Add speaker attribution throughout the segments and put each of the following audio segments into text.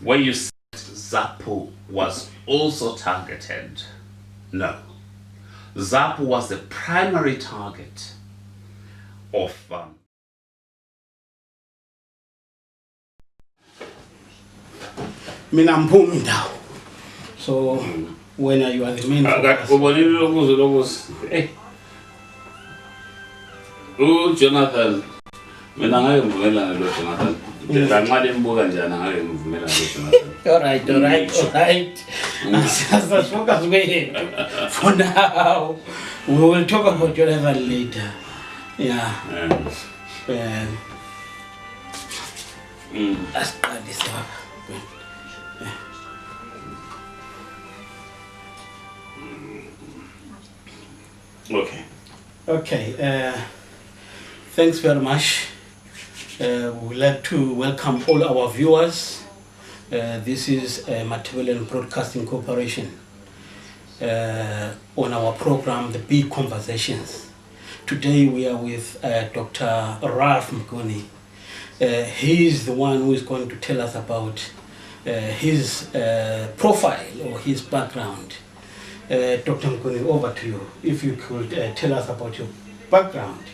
Speaker 1: When you said ZAPU was also targeted, no. ZAPU was the primary target of
Speaker 2: Mina mphumi ndawo. So when you are the main focus.
Speaker 1: Jonathan, mina ngeke ngivumelane lo Jonathan. Ngiqale imbuka njani ngeke ngivumelane lo Jonathan.
Speaker 2: Alright. Let's focus with for now. We will talk about Jonathan later. Yeah. Let's start this up. Okay. Thanks very much. We'd like to welcome all our viewers. This is Matabeleland Broadcasting Corporation on our program, The Big Conversations. Today we are with Dr. Ralph Mguni. He is the one who is going to tell us about his profile or his background. Dr. Mguni, over to you. If you could tell us about your background,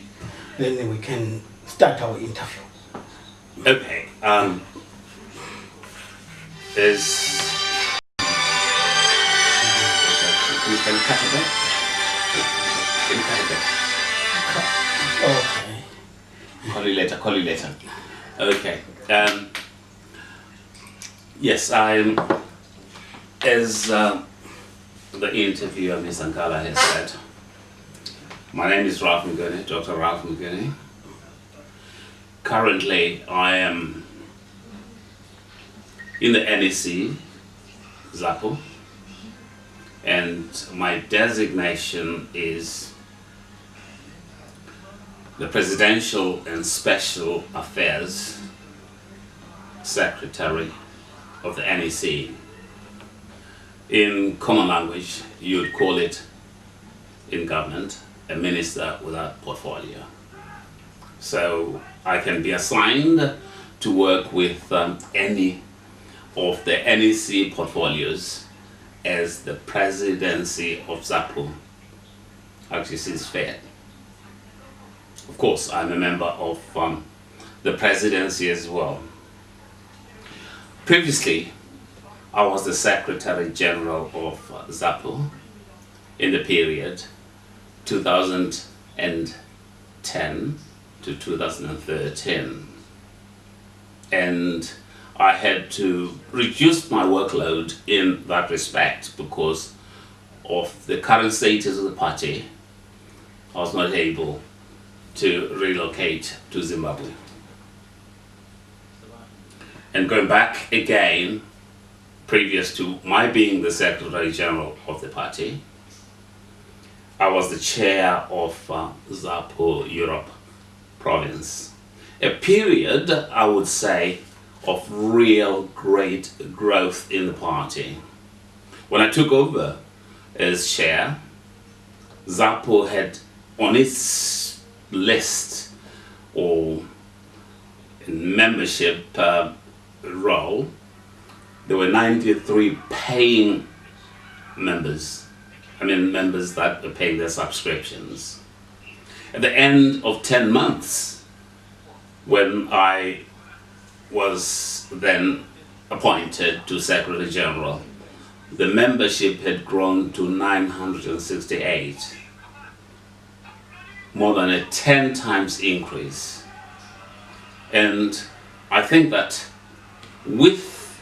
Speaker 2: then we can start our interview.
Speaker 1: Okay. You can cut it back.
Speaker 2: Okay.
Speaker 1: Call you later. Okay. Yes, I'm, as the interviewer, Ms. Ankala, has said, my name is Ralph Mguni, Dr. Ralph Mguni. Currently, I am in the NEC, ZAPU, and my designation is the Presidential and Special Affairs Secretary of the NEC. In common language, you would call it, in government, a minister without portfolio. So I can be assigned to work with any of the NEC portfolios as the presidency of ZAPU actually sees fit. Of course, I'm a member of the presidency as well. Previously, I was the Secretary General of ZAPU in the period 2010 to 2013. And I had to reduce my workload in that respect because of the current status of the party. I was not able to relocate to Zimbabwe. And going back again, previous to my being the Secretary General of the party, I was the chair of ZAPU Europe province. A period, I would say, of real great growth in the party. When I took over as chair, ZAPU had on its list or membership roll, there were 93 paying members. I mean, members that were paying their subscriptions. At the end of 10 months, when I was then appointed to Secretary General, the membership had grown to 968, more than a 10 times increase. And I think that with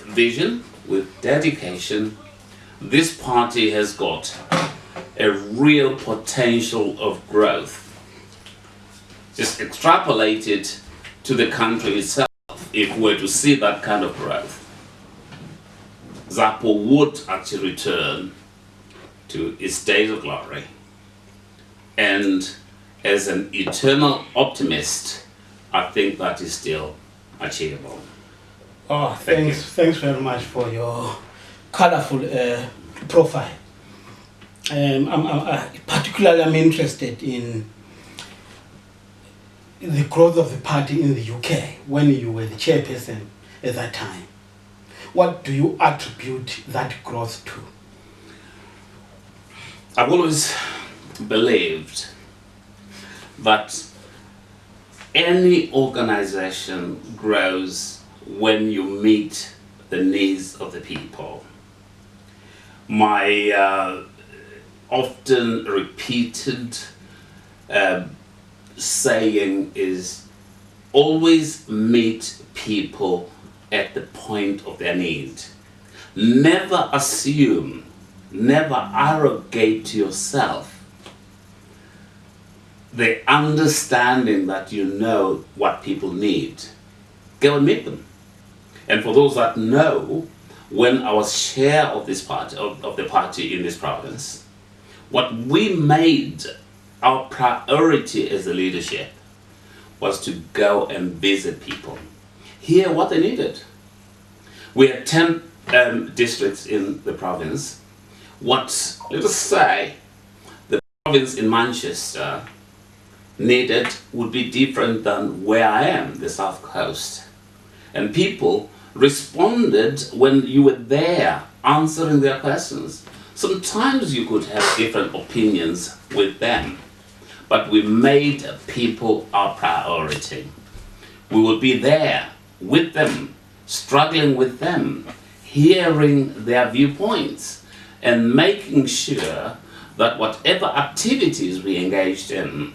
Speaker 1: vision, with dedication, this party has got a real potential of growth. Just extrapolate it to the country itself. If we were to see that kind of growth, ZAPU would actually return to its days of glory. And as an eternal optimist, I think that is still achievable.
Speaker 2: Oh, thanks very much for your colorful profile. I'm interested in the growth of the party in the UK when you were the chairperson at that time. What do you attribute that growth to?
Speaker 1: I've always believed that any organization grows when you meet the needs of the people. My often repeated saying is always meet people at the point of their need. Never assume, never arrogate to yourself the understanding that you know what people need. Go and meet them. And for those that know, when I was chair of this party, of the party in this province, what we made our priority as a leadership was to go and visit people, hear what they needed. We had 10 districts in the province. What, let us say, the province in Manchester needed would be different than where I am, the South Coast. And people responded when you were there answering their questions. Sometimes you could have different opinions with them, but we made people our priority. We would be there with them, struggling with them, hearing their viewpoints, and making sure that whatever activities we engaged in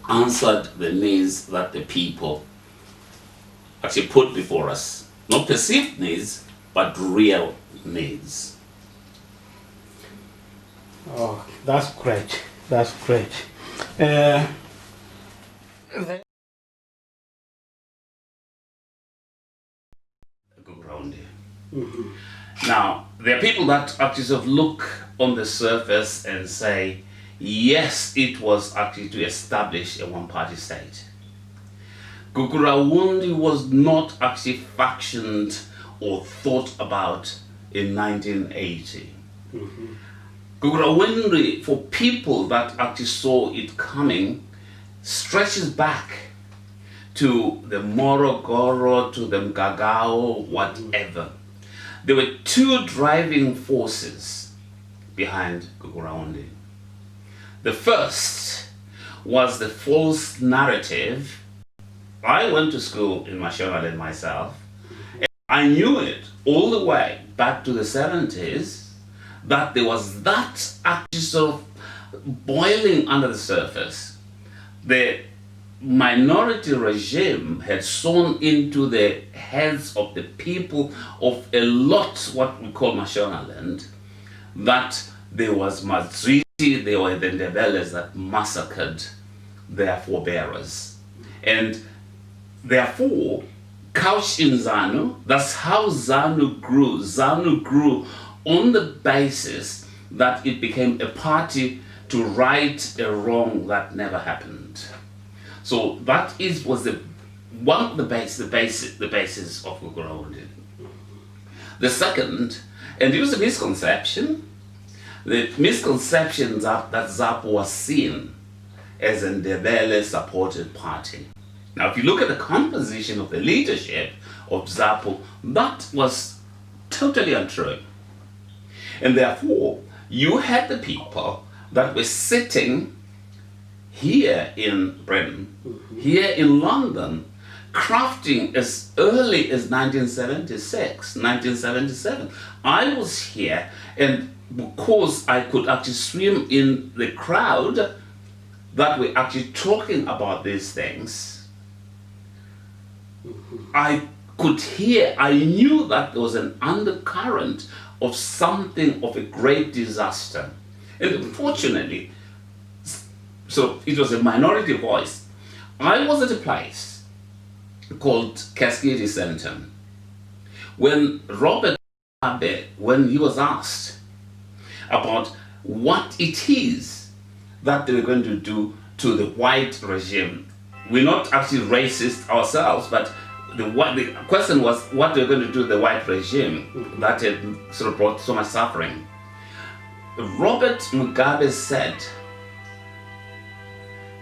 Speaker 1: answered the needs that the people actually put before us. Not perceived needs, but real needs.
Speaker 2: Oh, that's great. That's great.
Speaker 1: Now, there are people that actually sort of look on the surface and say, yes, it was actually to establish a one-party state. Gugurahundi was not actually factioned or thought about in 1980. Gugurahundi, for people that actually saw it coming, stretches back to the Morogoro, to the Mgagao, whatever. There were two driving forces behind Gugurahundi. The first was the false narrative. I went to school in Matabeleland myself, and I knew it all the way back to the 70s that there was that actually sort of boiling under the surface. The minority regime had sown into the heads of the people of a lot what we call Mashonaland, that there was Mazriti, there were the Ndebeles that massacred their forebearers. And therefore, couched in ZANU, that's how ZANU grew. ZANU grew on the basis that it became a party to right a wrong that never happened. So that was the basis of Gugurahundi. The second, and it was a misconception, the misconception that ZAPU was seen as a Ndebele supported party. Now, if you look at the composition of the leadership of ZAPU, that was totally untrue. And therefore, you had the people that were sitting here in Britain, here in London, crafting as early as 1976, 1977. I was here, and because I could actually swim in the crowd that were actually talking about these things, I could hear, I knew that there was an undercurrent of something of a great disaster. And unfortunately, so it was a minority voice. I was at a place called Cascade Center when Robert Mugabe, when he was asked about what it is that they were going to do to the white regime. We're not actually racist ourselves, but the question was what they were going to do to the white regime that had sort of brought so much suffering. Robert Mugabe said,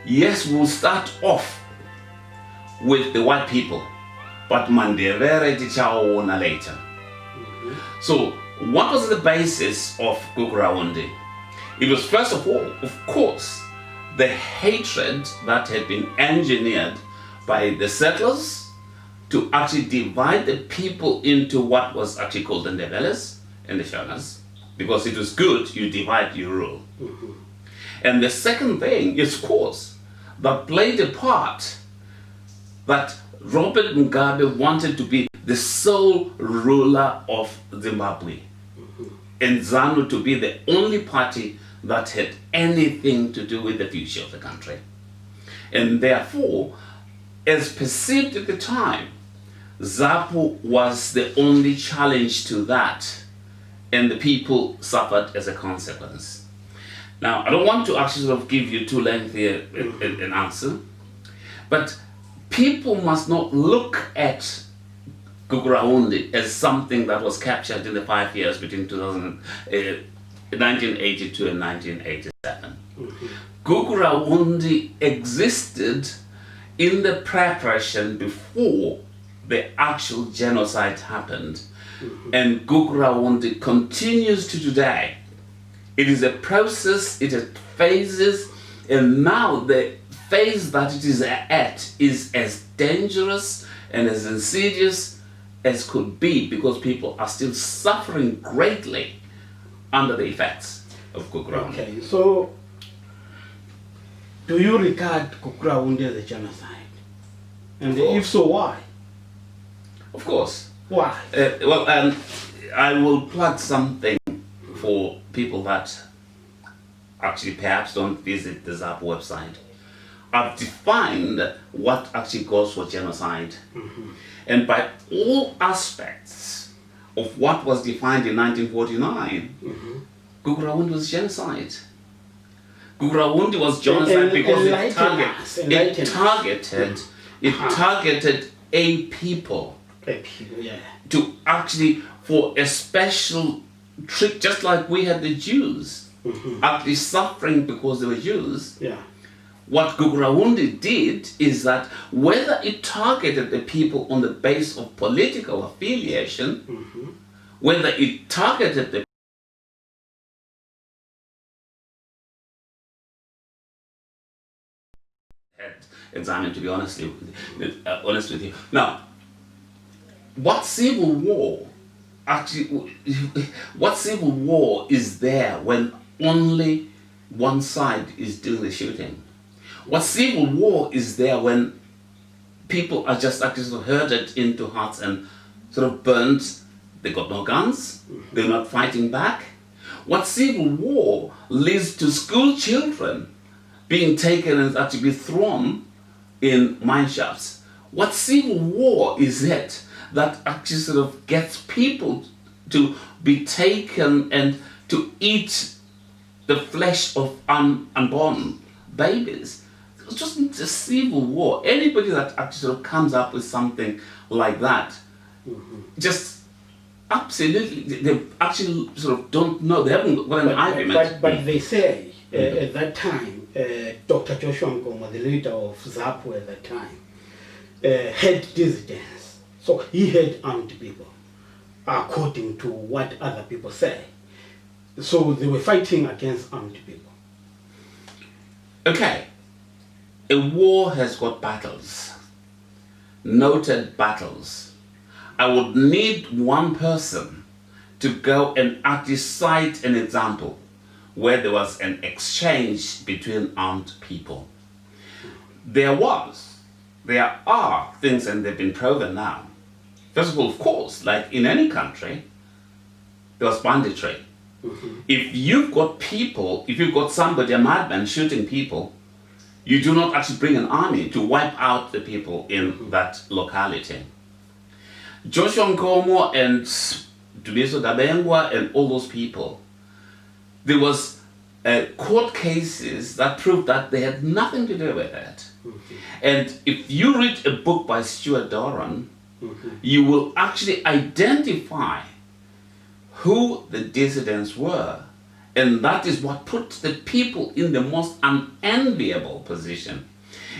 Speaker 1: yes, we'll start off with the white people, but mandevere tichaona later. So what was the basis of Gugrawundi? It was first of all, of course, the hatred that had been engineered by the settlers to actually divide the people into what was actually called the Ndebeles and the Shonas, because it was good, you divide, you rule. And the second thing is, of course, that played a part that Robert Mugabe wanted to be the sole ruler of Zimbabwe, and ZANU to be the only party that had anything to do with the future of the country. And therefore, as perceived at the time, ZAPU was the only challenge to that, and the people suffered as a consequence. Now, I don't want to actually sort of give you too lengthy an answer, but people must not look at Gugrawundi as something that was captured in the 5 years between 1982 and 1987. Gugrawundi existed in the preparation before the actual genocide happened, and Gugrawundi continues to today. It is a process, it has phases, and now the phase that it is at is as dangerous and as insidious as could be, because people are still suffering greatly under the effects of Gugrawundi.
Speaker 2: Okay, so do you regard Gugrawundi as a genocide? And if so, why?
Speaker 1: Of course.
Speaker 2: Why?
Speaker 1: I will plug something for people that actually perhaps don't visit the ZAP website. I've defined what actually goes for genocide. And by all aspects of what was defined in 1949, Gugrawundi was genocide. Gugrawundi was genocide because it targeted a people. To actually, for a special trick, just like we had the Jews actually suffering because they were Jews. What Gugrawundi did is that whether it targeted the people on the basis of political affiliation, whether it targeted the examine, to be honest with you. Now, what civil war is there when only one side is doing the shooting? What civil war is there when people are just actually sort of herded into huts and sort of burnt? They got no guns, they're not fighting back. What civil war leads to school children being taken and actually be thrown in mine shafts? What civil war is it that actually sort of gets people to be taken and to eat the flesh of unborn babies? It's just a civil war. Anybody that actually sort of comes up with something like that, just absolutely, they actually sort of don't know. They haven't got an argument.
Speaker 2: But they say at that time, Dr. Joshua Nkomo, the leader of ZAPU at that time, had dissidents. So he had armed people, according to what other people say. So they were fighting against armed people.
Speaker 1: Okay. A war has got battles, noted battles. I would need one person to go and actually cite an example where there was an exchange between armed people. There are things, and they've been proven now. First of all, of course, like in any country, there was banditry. If you've got somebody, a madman, shooting people, you do not actually bring an army to wipe out the people in that locality. Joshua Nkomo and Dumiso Dabengwa and all those people, there was court cases that proved that they had nothing to do with it. And if you read a book by Stuart Doran, you will actually identify who the dissidents were. And that is what put the people in the most unenviable position.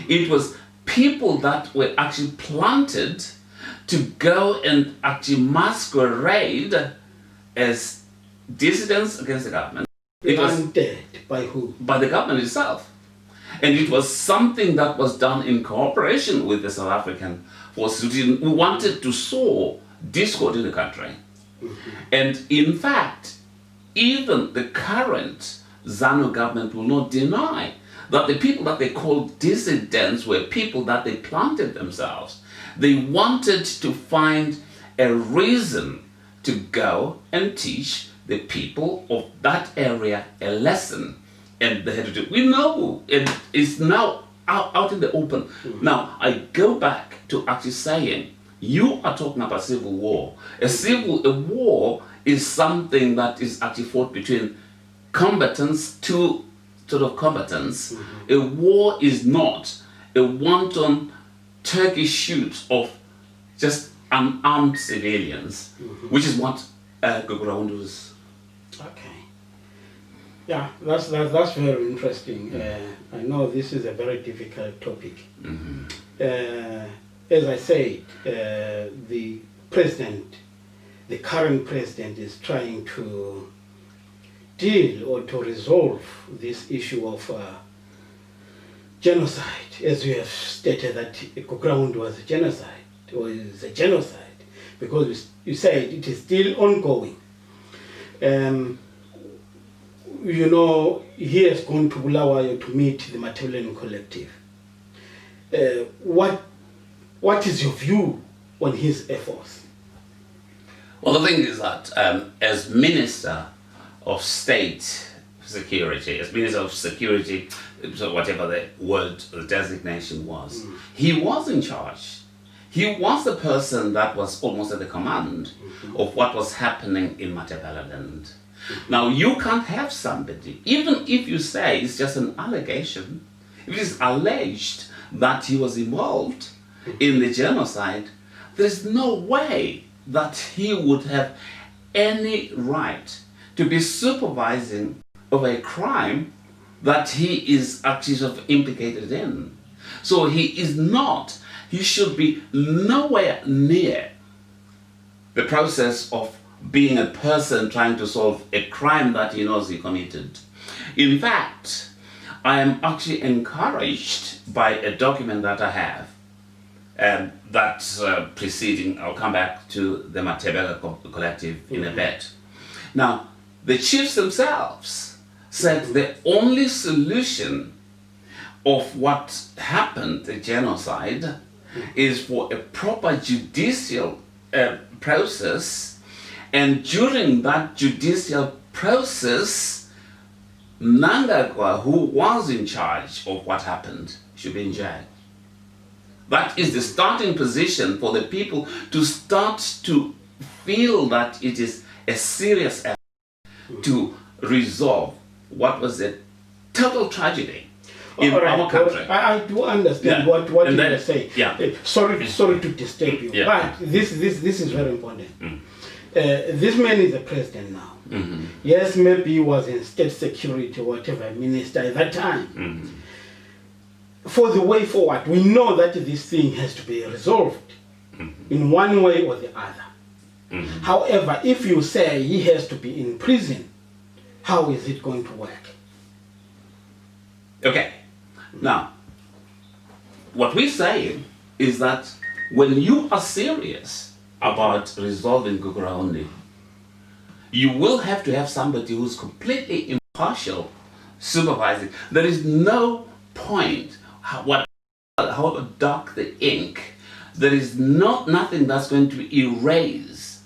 Speaker 1: It was people that were actually planted to go and actually masquerade as dissidents against the government. It was
Speaker 2: planted by who?
Speaker 1: by the government itself. And it was something that was done in cooperation with the South African forces who wanted to sow discord in the country. And in fact, even the current ZANU government will not deny that the people that they called dissidents were people that they planted themselves. They wanted to find a reason to go and teach the people of that area a lesson. And they had to do. We know it is now out in the open. Now, I go back to actually saying, you are talking about civil war. A war is something that is actually fought between combatants, two sort of combatants. A war is not a wanton Turkish shoot of just unarmed civilians, which is what Guguraundu was.
Speaker 2: Okay. Yeah, that's very interesting. I know this is a very difficult topic. As I said, the current president is trying to deal or to resolve this issue of genocide, as you have stated that Guguraundu was a genocide, or is a genocide, because you said it is still ongoing. You know, he has gone to Bulawayo to meet the Matabeleland collective. What is your view on his efforts?
Speaker 1: Well, the thing is that as Minister of State Security, as Minister of Security, so whatever the word, the designation was, he was in charge. He was the person that was almost at the command of what was happening in Matabeleland. Now, you can't have somebody, even if you say it's just an allegation, if it is alleged that he was involved in the genocide, there's no way that he would have any right to be supervising over a crime that he is actually sort of implicated in. So he should be nowhere near the process of being a person trying to solve a crime that he knows he committed. In fact, I am actually encouraged by a document that I have that's preceding, I'll come back to the Matabeleland collective in a bit. Now, the chiefs themselves said the only solution of what happened, the genocide, is for a proper judicial process. And during that judicial process, Mnangagwa, who was in charge of what happened, should be in jail. That is the starting position for the people to start to feel that it is a serious effort to resolve what was a total tragedy in our country.
Speaker 2: I do understand what you are saying.
Speaker 1: Yeah.
Speaker 2: Sorry to disturb you, but this is very important. This man is a president now. Yes, maybe he was in state security or whatever minister at that time. For the way forward, we know that this thing has to be resolved in one way or the other. However, if you say he has to be in prison, how is it going to work?
Speaker 1: Okay. Now, what we're saying is that when you are serious about resolving Guguraundu, you will have to have somebody who's completely impartial supervising. There is no point, however dark the ink, there is nothing that's going to erase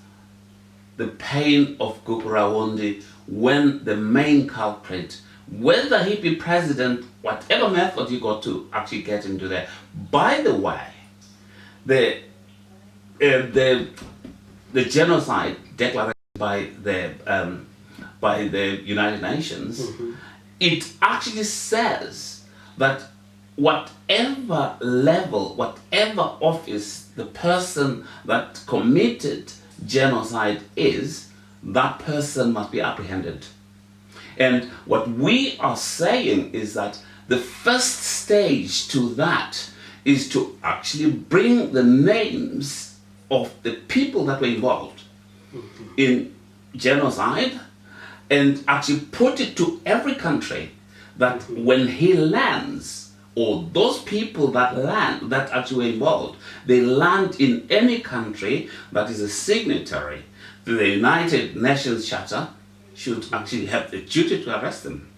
Speaker 1: the pain of Guguraundu when the main culprit, whether he be president, whatever method you got to actually get him to there. By the way, the genocide declaration by the United Nations, it actually says that whatever level, whatever office the person that committed genocide is, that person must be apprehended. And what we are saying is that the first stage to that is to actually bring the names of the people that were involved in genocide and actually put it to every country that when he lands, or those people that land, that actually were involved, they land in any country that is a signatory to the United Nations Charter, should actually have the duty to arrest them.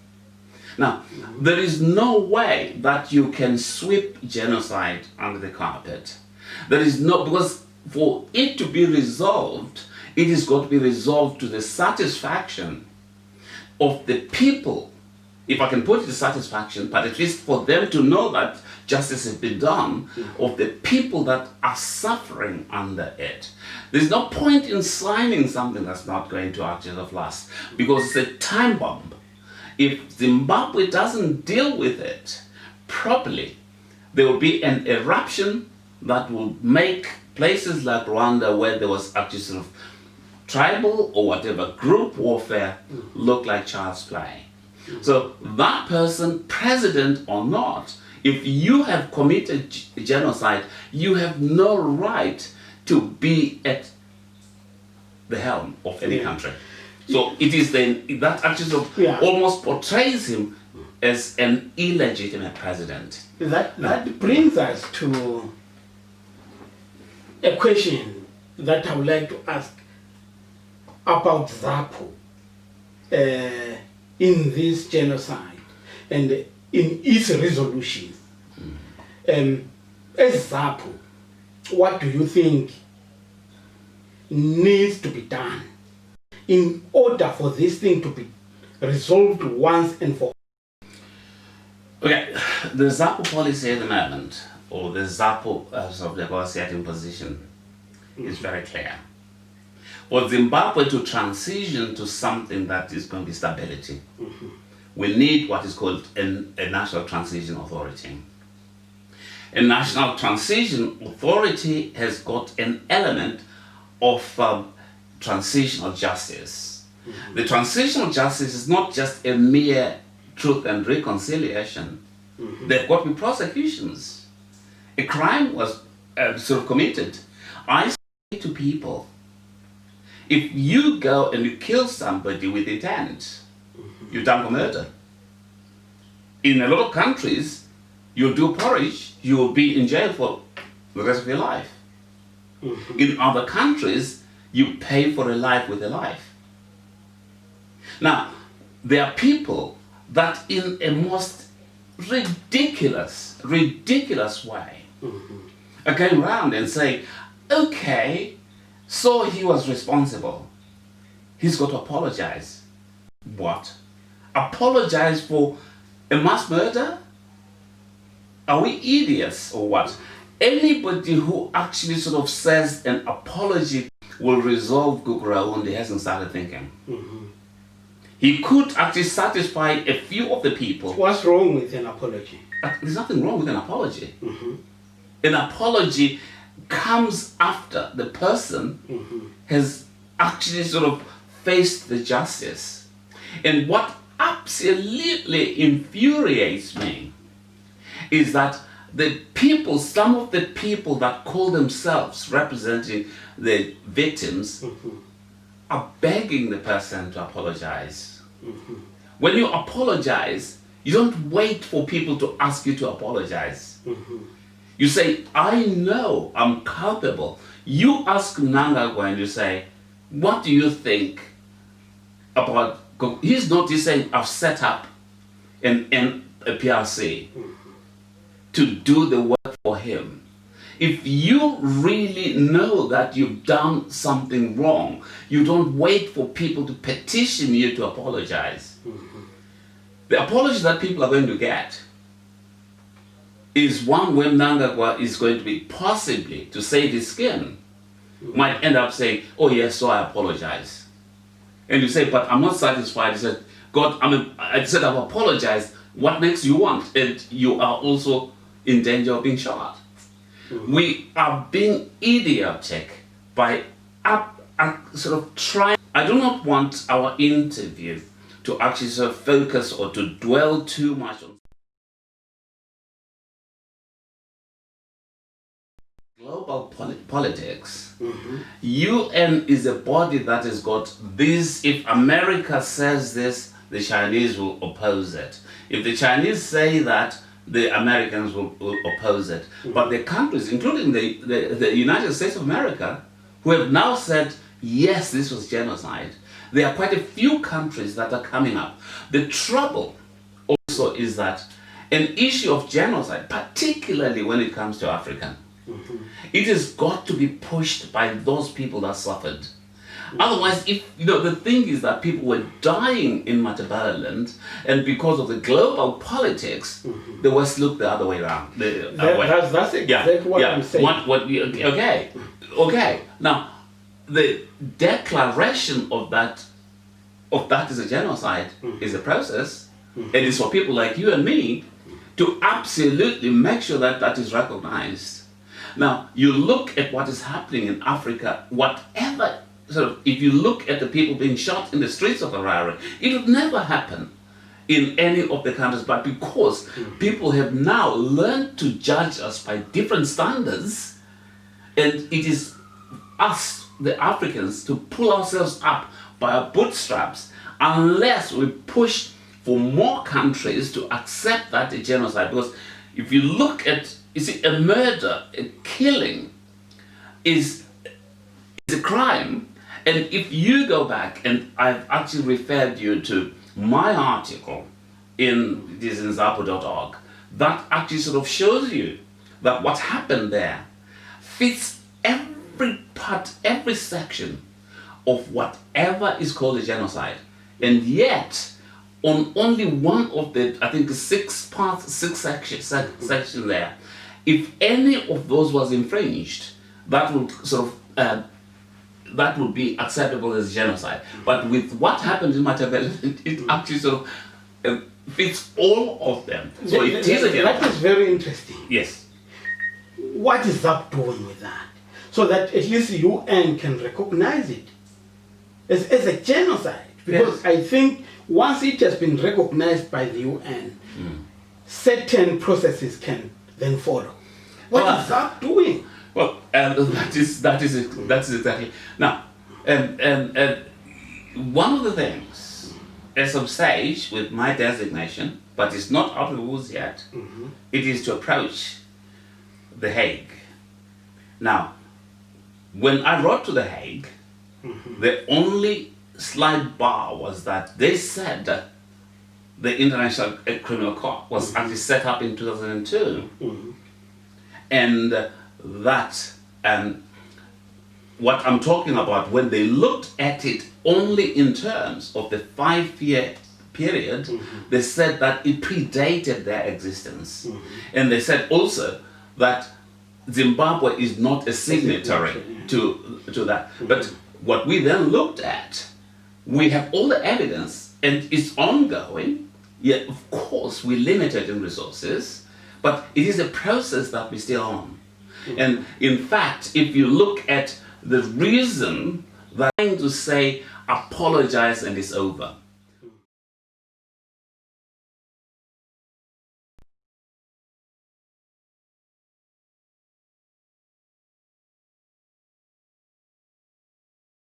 Speaker 1: Now, there is no way that you can sweep genocide under the carpet. There is no, because for it to be resolved, it is going to be resolved to the satisfaction of the people, if I can put it to satisfaction, but at least for them to know that justice has been done, of the people that are suffering under it. There's no point in signing something that's not going to actually last, because it's a time bomb. If Zimbabwe doesn't deal with it properly, there will be an eruption that will make places like Rwanda, where there was actually sort of tribal or whatever group warfare, look like child's play. So that person, president or not, if you have committed genocide, you have no right to be at the helm of any country. So it is then that actually sort of almost portrays him as an illegitimate president.
Speaker 2: That brings us to a question that I would like to ask about ZAPU in this genocide and in its resolution. As ZAPU, what do you think needs to be done in order for this thing to be resolved once and for all?
Speaker 1: Okay, the ZAPU policy at the moment, or the ZAPU sort of negotiating position, is very clear. For Zimbabwe to transition to something that is going to be stability, we need what is called a National Transition Authority. A National Transition Authority has got an element of transitional justice. The transitional justice is not just a mere truth and reconciliation. There have got to be prosecutions. A crime was sort of committed. I say to people, if you go and you kill somebody with intent, you're done for murder. In a lot of countries, you do porridge, you will be in jail for the rest of your life. In other countries, you pay for a life with a life. Now, there are people that in a most ridiculous way are going around and saying, okay, so he was responsible. He's got to apologize. What? Apologize for a mass murder? Are we idiots or what? Anybody who actually sort of says an apology will resolve Guguraundi hasn't started thinking. He could actually satisfy a few of the people.
Speaker 2: What's wrong with an apology?
Speaker 1: There's nothing wrong with an apology. An apology comes after the person has actually sort of faced the justice. And what absolutely infuriates me is that the people, some of the people that call themselves representing the victims, are begging the person to apologize. When you apologize, you don't wait for people to ask you to apologize. You say, I know I'm culpable. You ask Mnangagwa and you say, what do you think about... He's not just saying, I've set up a PRC to do the work for him. If you really know that you've done something wrong, you don't wait for people to petition you to apologize. The apology that people are going to get is one where Mnangagwa is going to be possibly, to save his skin, might end up saying, oh yes, so I apologize. And you say, but I'm not satisfied. He said, God, I said I've apologized. What next you want? And you are also in danger of being shot. We are being idiotic by sort of trying. I do not want our interview to actually sort of focus or to dwell too much on global politics, UN is a body that has got this. If America says this, the Chinese will oppose it. If the Chinese say that, the Americans will oppose it. But the countries, including the United States of America, who have now said, yes, this was genocide, there are quite a few countries that are coming up. The trouble also is that an issue of genocide, particularly when it comes to Africa, it has got to be pushed by those people that suffered. Otherwise, if the thing is that people were dying in Matabeleland, and because of the global politics, the West looked the other way around.
Speaker 2: That's exactly what I'm saying.
Speaker 1: Okay. Now, the declaration of that is a genocide is a process, and it's for people like you and me to absolutely make sure that that is recognized. Now, you look at what is happening in Africa, whatever. If you look at the people being shot in the streets of Harare, it would never happen in any of the countries, but because people have now learned to judge us by different standards, and it is us, the Africans, to pull ourselves up by our bootstraps, unless we push for more countries to accept that a genocide. Because if you look at, a murder, a killing is a crime. And if you go back, and I've actually referred you to my article in zapo.org, that actually sort of shows you that what happened there fits every part, every section of whatever is called a genocide. And yet, on only one of the, I think, six sections there, if any of those was infringed, that would sort of that would be acceptable as genocide. But with what happened in Matabeleland, it actually sort of fits all of them. So it is a genocide.
Speaker 2: That is very interesting.
Speaker 1: Yes.
Speaker 2: What is that doing with that? So that at least the UN can recognize it as a genocide. Because I think once it has been recognized by the UN, certain processes can then follow. What is that doing?
Speaker 1: Well, that's exactly. Now, one of the things, at some stage with my designation, but it's not out of the woods yet, it is to approach The Hague. Now, when I wrote to The Hague, the only slight bar was that they said that the International Criminal Court was actually set up in 2002, and that what I'm talking about, when they looked at it only in terms of the 5-year period, they said that it predated their existence. And they said also that Zimbabwe is not a signatory to that. But what we then looked at, we have all the evidence and it's ongoing, yet of course we're limited in resources, but it is a process that we're still on. And in fact, if you look at the reason that I'm trying to say apologize and it's over,